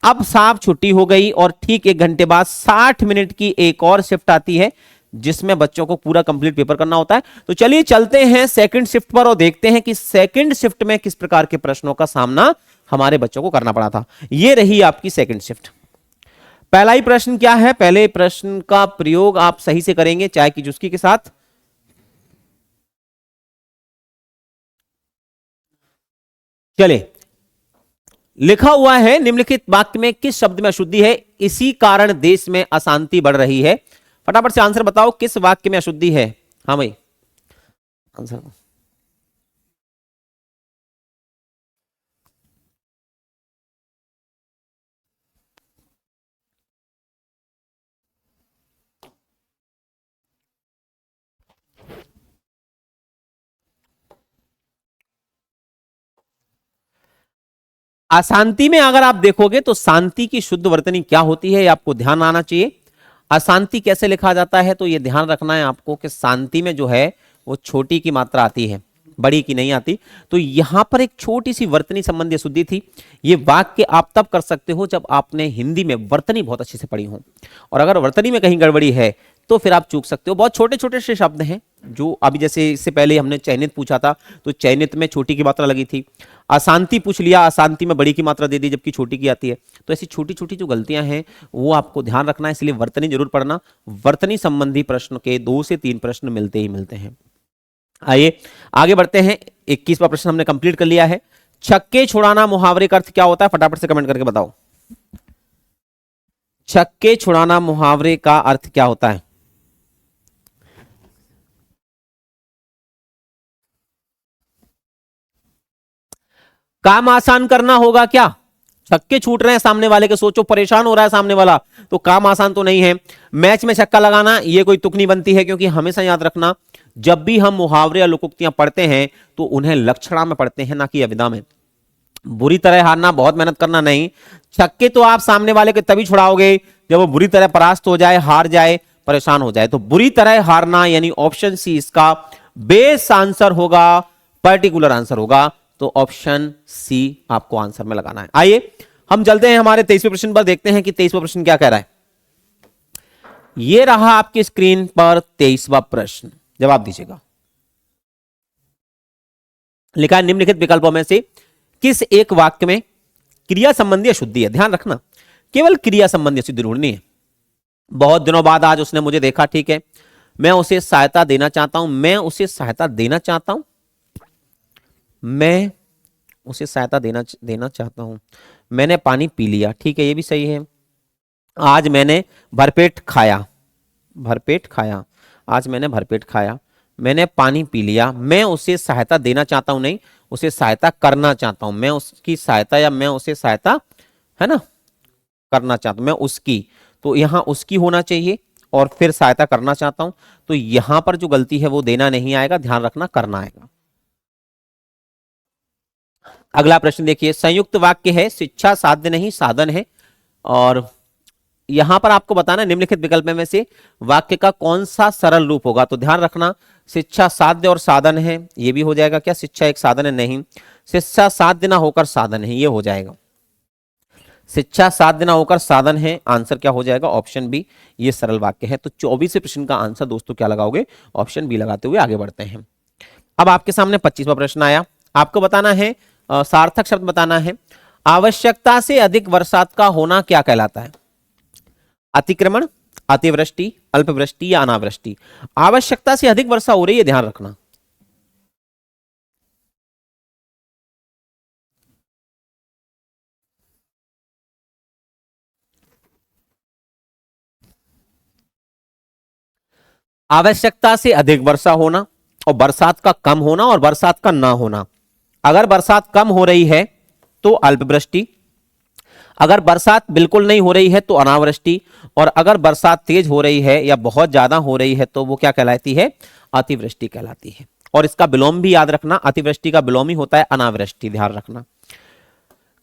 अब साहब छुट्टी हो गई और ठीक 1 घंटे बाद 60 मिनट की एक और शिफ्ट आती है, जिसमें बच्चों को पूरा कंप्लीट पेपर करना होता है। तो चलिए चलते हैं सेकंड शिफ्ट पर और देखते हैं कि सेकंड शिफ्ट में किस प्रकार के प्रश्नों का सामना हमारे बच्चों को करना पड़ा था। यह रही आपकी सेकंड शिफ्ट। पहला ही प्रश्न क्या है, पहले प्रश्न का प्रयोग आप सही से करेंगे चाय की चुस्की के साथ। चले, लिखा हुआ है निम्नलिखित वाक्य में किस शब्द में अशुद्धि है, इसी कारण देश में अशांति बढ़ रही है। फटाफट से आंसर बताओ, किस वाक्य में अशुद्धि है? हाँ भाई आंसर। अशांति में अगर आप देखोगे तो शांति की शुद्ध वर्तनी क्या होती है, ये आपको ध्यान आना चाहिए। अशांति कैसे लिखा जाता है, तो ये ध्यान रखना है आपको कि शांति में जो है वो छोटी की मात्रा आती है, बड़ी की नहीं आती। तो यहां पर एक छोटी सी वर्तनी संबंधी अशुद्धि थी। ये वाक्य आप तब कर सकते हो जब आपने हिंदी में वर्तनी बहुत अच्छे से पढ़ी हो, और अगर वर्तनी में कहीं गड़बड़ी है तो फिर आप चूक सकते हो। बहुत छोटे छोटे से शब्द हैं जो अभी, जैसे इससे पहले हमने चयनित पूछा था तो चयनित में छोटी की मात्रा लगी थी। अशांति पूछ लिया, अशांति में बड़ी की मात्रा दे दी जबकि छोटी की आती है। तो ऐसी छोटी छोटी जो गलतियां हैं वो आपको ध्यान रखना है, इसलिए वर्तनी जरूर पढ़ना। वर्तनी संबंधी प्रश्न के 2 से 3 प्रश्न मिलते ही मिलते हैं। आइए आगे बढ़ते हैं। 21वां प्रश्न हमने कंप्लीट कर लिया है। छक्के छुड़ाना मुहावरे का अर्थ क्या होता है, फटाफट से कमेंट करके बताओ। छक्के छुड़ाना मुहावरे का अर्थ क्या होता है? काम आसान करना होगा क्या? छक्के छूट रहे हैं सामने वाले के, सोचो परेशान हो रहा है सामने वाला, तो काम आसान तो नहीं है। मैच में छक्का लगाना ये कोई तुक नहीं बनती है, क्योंकि हमेशा याद रखना जब भी हम मुहावरे या लोकोक्तियां पढ़ते हैं तो उन्हें लक्षणा में पढ़ते हैं, ना कि अविदा में। बुरी तरह हारना, बहुत मेहनत करना नहीं। छक्के तो आप सामने वाले के तभी छुड़ाओगे जब वो बुरी तरह परास्त हो जाए, हार जाए, परेशान हो जाए। तो बुरी तरह हारना यानी ऑप्शन सी इसका बेस आंसर होगा, पर्टिकुलर आंसर होगा। तो ऑप्शन सी आपको आंसर में लगाना है। आइए हम चलते हैं हमारे 23वें प्रश्न पर, देखते हैं कि 23वां प्रश्न क्या कह रहा है। यह रहा आपकी स्क्रीन पर 23वां प्रश्न, जवाब दीजिएगा। लिखा है निम्नलिखित विकल्पों में से किस एक वाक्य में क्रिया संबंधी अशुद्धि है। ध्यान रखना, केवल क्रिया संबंधी अशुद्धि ढूंढनी है। बहुत दिनों बाद आज उसने मुझे देखा, ठीक है, मैं उसे सहायता देना चाहता हूं, मैं उसे सहायता देना चाहता हूं, मैं उसे सहायता देना चाहता हूं। मैंने पानी पी लिया, ठीक है, ये भी सही है। आज मैंने भरपेट खाया, भरपेट खाया, आज मैंने भरपेट खाया। मैंने पानी पी लिया, मैं उसे सहायता देना चाहता हूं, नहीं, उसे सहायता करना चाहता हूं। मैं उसकी सहायता या मैं उसे सहायता, है ना, करना चाहता हूं, मैं उसकी, तो यहां उसकी होना चाहिए और फिर सहायता करना चाहता हूं। तो यहां पर जो गलती है वो देना नहीं आएगा, ध्यान रखना, करना आएगा। अगला प्रश्न देखिए, संयुक्त वाक्य है, शिक्षा साध्य नहीं साधन है, और यहां पर आपको बताना निम्नलिखित विकल्प में से वाक्य का कौन सा सरल रूप होगा। तो ध्यान रखना, शिक्षा साध्य और साधन है, ये भी हो जाएगा क्या? शिक्षा एक साधन है, नहीं। शिक्षा साथ देना होकर साधन है, ये हो जाएगा। शिक्षा साथ देना होकर साधन है, आंसर क्या हो जाएगा? Option B. ये सरल वाक्य है। तो 24वें प्रश्न का आंसर दोस्तों क्या लगाओगे? ऑप्शन बी लगाते हुए आगे बढ़ते हैं। अब आपके सामने 25वां प्रश्न आया। आपको बताना है, सार्थक शब्द बताना है। आवश्यकता से अधिक बरसात का होना क्या कहलाता है? अतिक्रमण, अतिवृष्टि, अल्पवृष्टि या अनावृष्टि? आवश्यकता से अधिक वर्षा हो रही है, ध्यान रखना। आवश्यकता से अधिक वर्षा होना और बरसात का कम होना और बरसात का ना होना। अगर बरसात कम हो रही है तो अल्पवृष्टि, अगर बरसात बिल्कुल नहीं हो रही है तो अनावृष्टि, और अगर बरसात तेज हो रही है या बहुत ज्यादा हो रही है तो वो क्या कहलाती है? अतिवृष्टि कहलाती है। और इसका विलोम भी याद रखना, अतिवृष्टि का विलोम ही होता है अनावृष्टि, ध्यान रखना।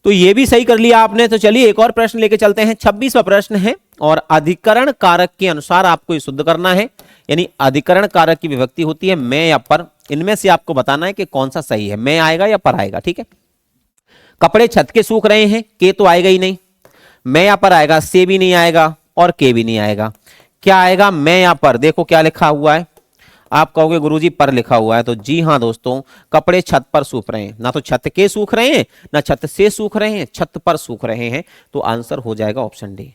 तो ये भी सही कर लिया आपने। तो चलिए एक और प्रश्न लेके चलते हैं। 26वां प्रश्न है और अधिकरण कारक के अनुसार आपको ये शुद्ध करना है। यानी अधिकरण कारक की विभक्ति होती है मैं या पर, इनमें से आपको बताना है कि कौन सा सही है, मैं आएगा या पर आएगा। ठीक है, कपड़े छत के सूख रहे हैं, के तो आएगा ही नहीं। मैं या पर आएगा, से भी नहीं आएगा और के भी नहीं आएगा। क्या आएगा? मैं या पर। देखो क्या लिखा हुआ है, आप कहोगे गुरुजी पर लिखा हुआ है, तो जी हाँ दोस्तों, कपड़े छत पर सूख रहे हैं। ना तो छत के सूख रहे हैं ना छत से सूख रहे हैं, छत पर सूख रहे हैं। तो आंसर हो जाएगा ऑप्शन डी।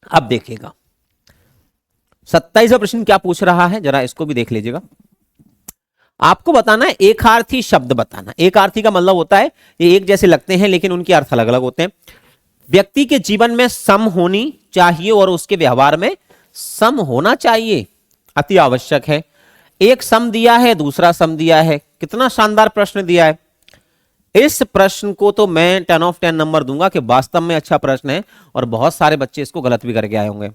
अब देखिएगा 27वां प्रश्न क्या पूछ रहा है, जरा इसको भी देख लीजिएगा। आपको बताना है एकार्थी शब्द बताना। एकार्थी का मतलब होता है ये एक जैसे लगते हैं लेकिन उनके अर्थ अलग अलग होते हैं। व्यक्ति के जीवन में सम होनी चाहिए और उसके व्यवहार में सम होना चाहिए, अति आवश्यक है। एक सम दिया है, दूसरा सम दिया है। कितना शानदार प्रश्न दिया है। इस प्रश्न को तो मैं 10 ऑफ 10 नंबर दूंगा कि वास्तव में अच्छा प्रश्न है और बहुत सारे बच्चे इसको गलत भी करके आए होंगे।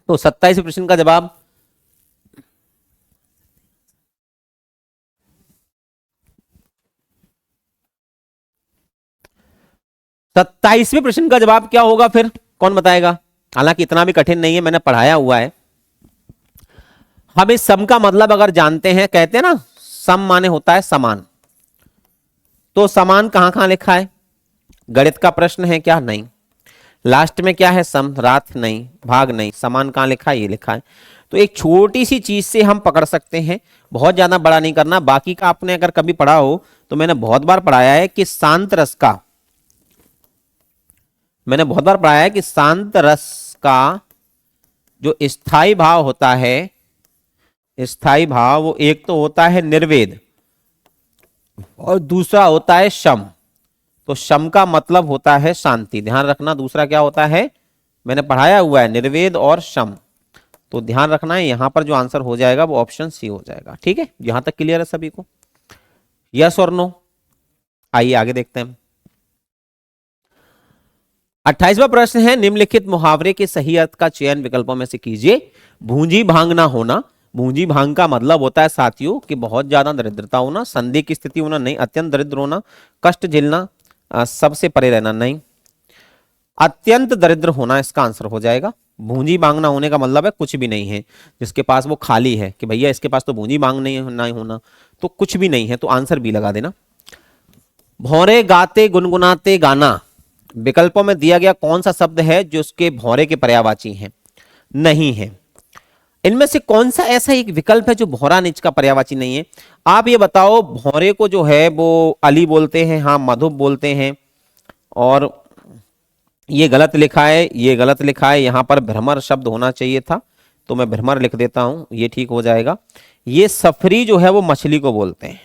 तो 27 प्रश्न का जवाब 27वें प्रश्न का जवाब क्या होगा फिर कौन बताएगा? हालांकि इतना भी कठिन नहीं है, मैंने पढ़ाया हुआ है। हम इस सम का मतलब अगर जानते हैं, कहते हैं ना सम माने होता है समान। तो समान कहां कहां लिखा है? गणित का प्रश्न है क्या? नहीं। लास्ट में क्या है? सम, रात नहीं, भाग नहीं। समान कहां लिखा है? ये लिखा है। तो एक छोटी सी चीज से हम पकड़ सकते हैं, बहुत ज्यादा बड़ा नहीं करना। बाकी का आपने अगर कभी पढ़ा हो तो मैंने बहुत बार पढ़ाया है कि शांत रस का, मैंने बहुत बार पढ़ाया है कि शांत रस का जो स्थाई भाव होता है, स्थाई भाव, वो एक तो होता है निर्वेद और दूसरा होता है शम। तो शम का मतलब होता है शांति, ध्यान रखना। दूसरा क्या होता है? मैंने पढ़ाया हुआ है, निर्वेद और शम। तो ध्यान रखना है, यहां पर जो आंसर हो जाएगा वो ऑप्शन सी हो जाएगा। ठीक है, यहां तक क्लियर है सभी को? यस और नो? आइए आगे देखते हैं। 28वां प्रश्न है, निम्नलिखित मुहावरे के सही अर्थ का चयन विकल्पों में से कीजिए। भूंजी भांग ना होना। भूंजी भांग का मतलब होता है साथियों कि बहुत ज्यादा दरिद्रता होना, संदेह की स्थिति होना नहीं, अत्यंत दरिद्र होना, कष्ट झेलना, सबसे परे रहना नहीं, अत्यंत दरिद्र होना इसका आंसर हो जाएगा। भूंजी भांग ना होने का मतलब है कुछ भी नहीं है, जिसके पास वो खाली है कि भैया इसके पास तो भूंजी भांग नहीं होना, तो कुछ भी नहीं है। तो आंसर बी लगा देना। भौरे गाते गुनगुनाते गाना, विकल्पों में दिया गया कौन सा शब्द है जो उसके भौरे के पर्यायवाची है? नहीं है। इनमें से कौन सा ऐसा एक विकल्प है जो भौरा नीच का पर्यायवाची नहीं है? आप ये बताओ। भौरे को जो है वो अली बोलते हैं, हाँ मधुप बोलते हैं, और ये गलत लिखा है, ये गलत लिखा है। यहां पर भ्रमर शब्द होना चाहिए था, तो मैं भ्रमर लिख देता हूं, ये ठीक हो जाएगा। ये सफरी जो है वो मछली को बोलते हैं,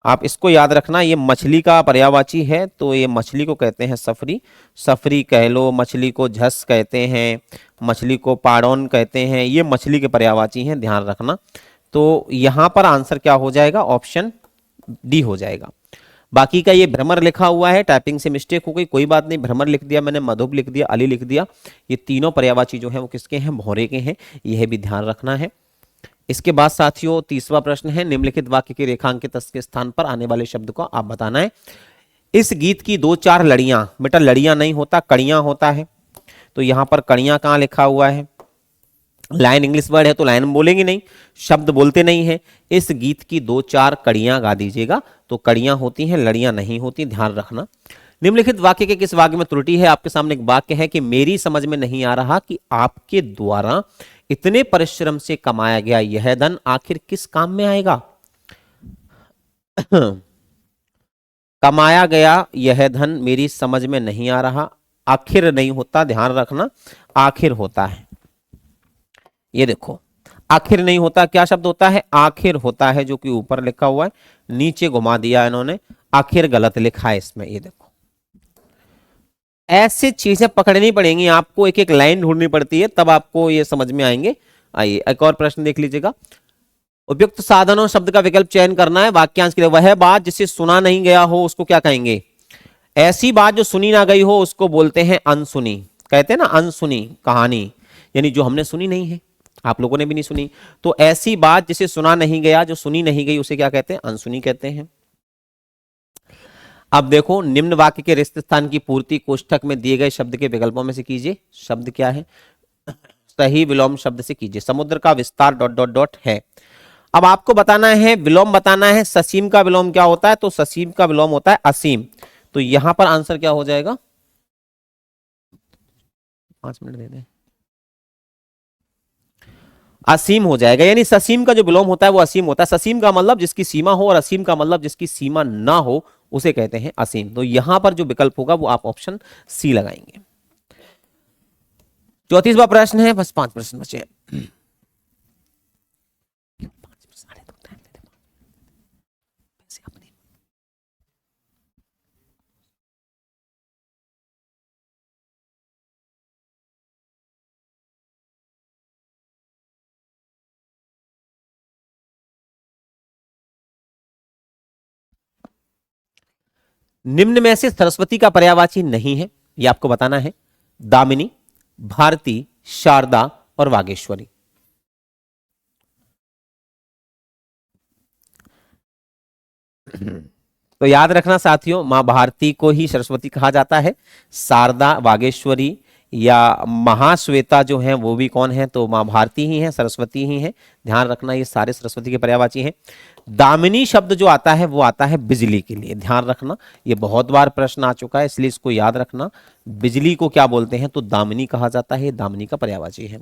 आप इसको याद रखना। ये मछली का पर्यायवाची है, तो ये मछली को कहते हैं सफरी। सफरी कह लो, मछली को झस कहते हैं, मछली को पाड़ौन कहते हैं, ये मछली के पर्यायवाची हैं, ध्यान रखना। तो यहां पर आंसर क्या हो जाएगा? ऑप्शन डी हो जाएगा। बाकी का ये भ्रमर लिखा हुआ है, टाइपिंग से मिस्टेक हो गई, कोई बात नहीं। भ्रमर लिख दिया मैंने, मधुप लिख दिया, अली लिख दिया। ये तीनों पर्यायवाची जो है वो किसके हैं? भौरे के हैं, यह भी ध्यान रखना है। इसके बाद साथियों 30वां प्रश्न है, निम्नलिखित वाक्य के रेखांकित के स्थान पर आने वाले शब्द को आप बताना है। इस गीत की 2-4 लड़ियां, बेटा लड़ियां नहीं होता, कड़ियां होता है। तो यहां पर कड़ियां कहां लिखा हुआ है? लाइन इंग्लिश वर्ड है तो लाइन में बोलेंगे नहीं, शब्द बोलते नहीं है। इस गीत की 2-4 कड़ियां गा दीजिएगा। तो कड़ियां होती हैं, लड़ियां नहीं होती, ध्यान रखना। निम्नलिखित वाक्य के किस वाक्य में त्रुटि है? आपके सामने एक वाक्य है कि मेरी समझ में नहीं आ रहा कि आपके द्वारा इतने परिश्रम से कमाया गया यह धन आखिर किस काम में आएगा। कमाया गया यह धन मेरी समझ में नहीं आ रहा, आखिर नहीं होता, ध्यान रखना, आखिर होता है। ये देखो, आखिर नहीं होता, क्या शब्द होता है? आखिर होता है, जो कि ऊपर लिखा हुआ है, नीचे घुमा दिया इन्होंने, आखिर गलत लिखा है इसमें। ये देखो, ऐसी चीजें पकड़नी पड़ेंगी आपको, एक एक लाइन ढूंढनी पड़ती है, तब आपको ये समझ में आएंगे। आइए एक और प्रश्न देख लीजिएगा। उपयुक्त साधनों शब्द का विकल्प चयन करना है वाक्यांश के लिए। वह बात जिसे सुना नहीं गया हो उसको क्या कहेंगे? ऐसी बात जो सुनी ना गई हो उसको बोलते हैं अनसुनी। कहते हैं ना अनसुनी कहानी, यानी जो हमने सुनी नहीं है, आप लोगों ने भी नहीं सुनी। तो ऐसी बात जिसे सुना नहीं गया, जो सुनी नहीं गई, उसे क्या कहते हैं? अनसुनी कहते हैं। अब देखो, निम्न वाक्य के रिक्त स्थान की पूर्ति कोष्ठक में दिए गए शब्द के विकल्पों में से कीजिए। शब्द क्या है? सही विलोम शब्द से कीजिए। समुद्र का विस्तार ... है। अब आपको बताना है, विलोम बताना है। ससीम का विलोम क्या होता है? तो ससीम का विलोम होता है असीम। तो यहां पर आंसर क्या हो जाएगा? 5 मिनट दे दें, असीम हो जाएगा। यानी ससीम का जो विलोम होता है वो असीम होता है। ससीम का मतलब जिसकी सीमा हो, और असीम का मतलब जिसकी सीमा ना हो, उसे कहते हैं असीम। तो यहां पर जो विकल्प होगा वो आप ऑप्शन सी लगाएंगे। 34वां प्रश्न है, बस 5 प्रश्न बचे हैं। निम्न में से सरस्वती का पर्यायवाची नहीं है, यह आपको बताना है। दामिनी, भारती, शारदा और वागेश्वरी। तो याद रखना साथियों, मां भारती को ही सरस्वती कहा जाता है। शारदा, वागेश्वरी या महाश्वेता जो है वो भी कौन है? तो मां भारती ही है, सरस्वती ही है। ध्यान रखना, ये सारे सरस्वती के पर्यायवाची हैं। दामिनी शब्द जो आता है वो आता है बिजली के लिए। ध्यान रखना, ये बहुत बार प्रश्न आ चुका है, इसलिए इसको याद रखना। बिजली को क्या बोलते हैं? तो दामिनी कहा जाता है, दामिनी का पर्यायवाची है।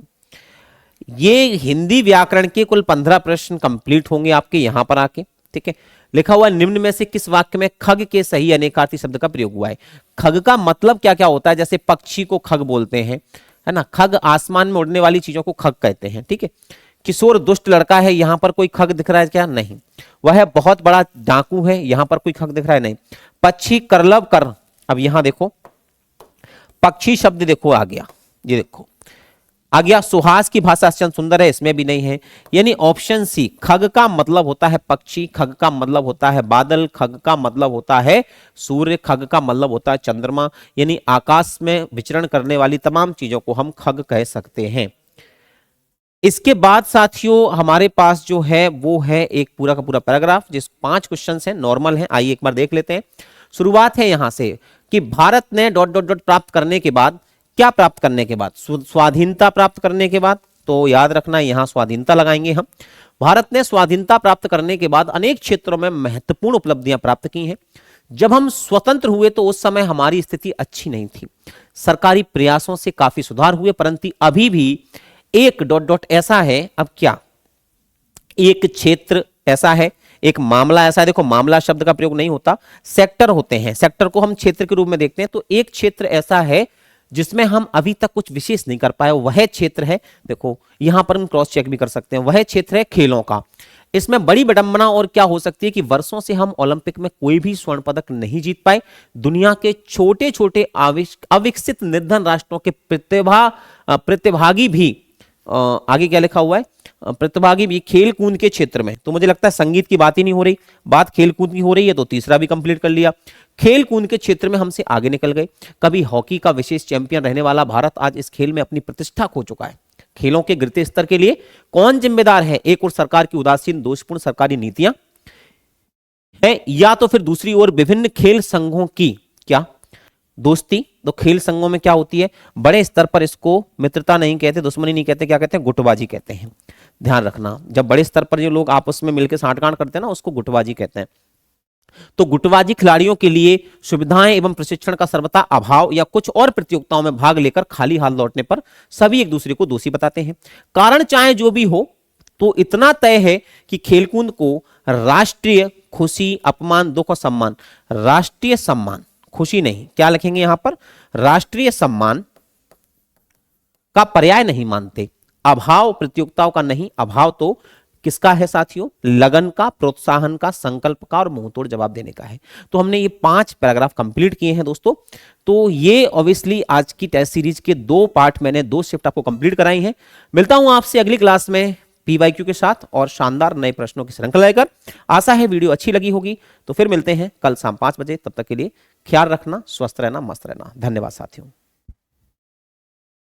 ये हिंदी व्याकरण के कुल 15 प्रश्न कंप्लीट होंगे आपके यहां पर आके। ठीक है, लिखा हुआ निम्न में से किस वाक्य में खग के सही अनेकार्थी शब्द का प्रयोग हुआ है? खग का मतलब क्या क्या होता है? जैसे पक्षी को खग बोलते हैं, है ना। खग आसमान में उड़ने वाली चीजों को खग कहते हैं। ठीक है। किशोर दुष्ट लड़का है, यहां पर कोई खग दिख रहा है क्या? नहीं। वह बहुत बड़ा डाकू है, यहां पर कोई खग दिख रहा है? नहीं। पक्षी करलब कर, अब यहां देखो पक्षी शब्द देखो आ गया, ये देखो आ गया। सुहास की भाषा अत्यंत सुंदर है, इसमें भी नहीं है। यानी ऑप्शन सी, खग का मतलब होता है पक्षी, खग का मतलब होता है बादल, खग का मतलब होता है सूर्य, खग का मतलब होता है चंद्रमा। यानी आकाश में विचरण करने वाली तमाम चीजों को हम खग कह सकते हैं। इसके बाद साथियों हमारे पास जो है वो है एक पूरा का पूरा पैराग्राफ, जिस 5 क्वेश्चन है, नॉर्मल है। आइए एक बार देख लेते हैं। शुरुआत है यहां से कि भारत ने ... प्राप्त करने के बाद, क्या प्राप्त करने के बाद? स्वाधीनता प्राप्त करने के बाद। तो याद रखना, यहां स्वाधीनता लगाएंगे हम। भारत ने स्वाधीनता प्राप्त करने के बाद अनेक क्षेत्रों में महत्वपूर्ण उपलब्धियां प्राप्त की हैं। जब हम स्वतंत्र हुए तो उस समय हमारी स्थिति अच्छी नहीं थी, सरकारी प्रयासों से काफी सुधार हुए, परंतु अभी भी एक ... ऐसा है। अब क्या? एक क्षेत्र ऐसा है, एक मामला ऐसा है। देखो, मामला शब्द का प्रयोग नहीं होता, सेक्टर होते हैं। सेक्टर को हम क्षेत्र के रूप में देखते हैं। तो एक क्षेत्र ऐसा है जिसमें हम अभी तक कुछ विशेष नहीं कर पाए, वह क्षेत्र है, देखो यहां पर हम क्रॉस चेक भी कर सकते हैं, वह क्षेत्र है खेलों का। इसमें बड़ी विडंबना और क्या हो सकती है कि वर्षों से हम ओलंपिक में कोई भी स्वर्ण पदक नहीं जीत पाए। दुनिया के छोटे छोटे अविकसित निर्धन राष्ट्रों के प्रतिभागी भी, आगे क्या लिखा हुआ है? प्रतिभागी भी खेल कूद के क्षेत्र में। तो मुझे लगता है संगीत की बात ही नहीं हो रही, बात खेल कूद की हो रही है। तो तीसरा भी कंप्लीट कर लिया। खेल कूद के क्षेत्र में हमसे आगे निकल गए। कभी हॉकी का विशेष चैंपियन रहने वाला भारत आज इस खेल में अपनी प्रतिष्ठा खो चुका है। खेलों के गिरते स्तर के लिए कौन जिम्मेदार है? एक और सरकार की उदासीन दोषपूर्ण सरकारी नीतियां है, या तो फिर दूसरी ओर विभिन्न खेल संघों की क्या दोस्ती, तो खेल संघों में क्या होती है, बड़े स्तर पर इसको मित्रता नहीं कहते, दुश्मनी नहीं कहते, क्या कहते हैं, गुटबाजी कहते हैं। ध्यान रखना, जब बड़े स्तर पर जो लोग आपस में मिलकर सांठगांठ करते हैं ना, उसको गुटबाजी कहते हैं। तो गुटबाजी खिलाड़ियों के लिए सुविधाएं एवं प्रशिक्षण का सर्वथा अभाव या कुछ और प्रतियोगिताओं में भाग लेकर खाली हाथ लौटने पर सभी एक दूसरे को दोषी बताते हैं। कारण चाहे जो भी हो, तो इतना तय है कि खेलकूद को राष्ट्रीय खुशी, अपमान, दुख और सम्मान, राष्ट्रीय सम्मान, खुशी नहीं, क्या लिखेंगे यहां पर, राष्ट्रीय सम्मान का पर्याय नहीं मानते। अभाव प्रतियोगिताओं का नहीं, अभाव तो किसका है साथियों, लगन का, प्रोत्साहन का, संकल्प का और मुंहतोड़ जवाब देने का है। तो हमने ये 5 पैराग्राफ कंप्लीट किए हैं दोस्तों। तो ये ऑब्वियसली आज की टेस्ट सीरीज के 2 पार्ट, मैंने 2 शिफ्ट आपको कंप्लीट कराई हैं। मिलता हूं आपसे अगली क्लास में पीवाईक्यू के साथ और शानदार नए प्रश्नों की श्रृंखला लेकर। आशा है वीडियो अच्छी लगी होगी। तो फिर मिलते हैं कल शाम 5 बजे। तब तक के लिए ख्याल रखना, स्वस्थ रहना, मस्त रहना। धन्यवाद साथियों।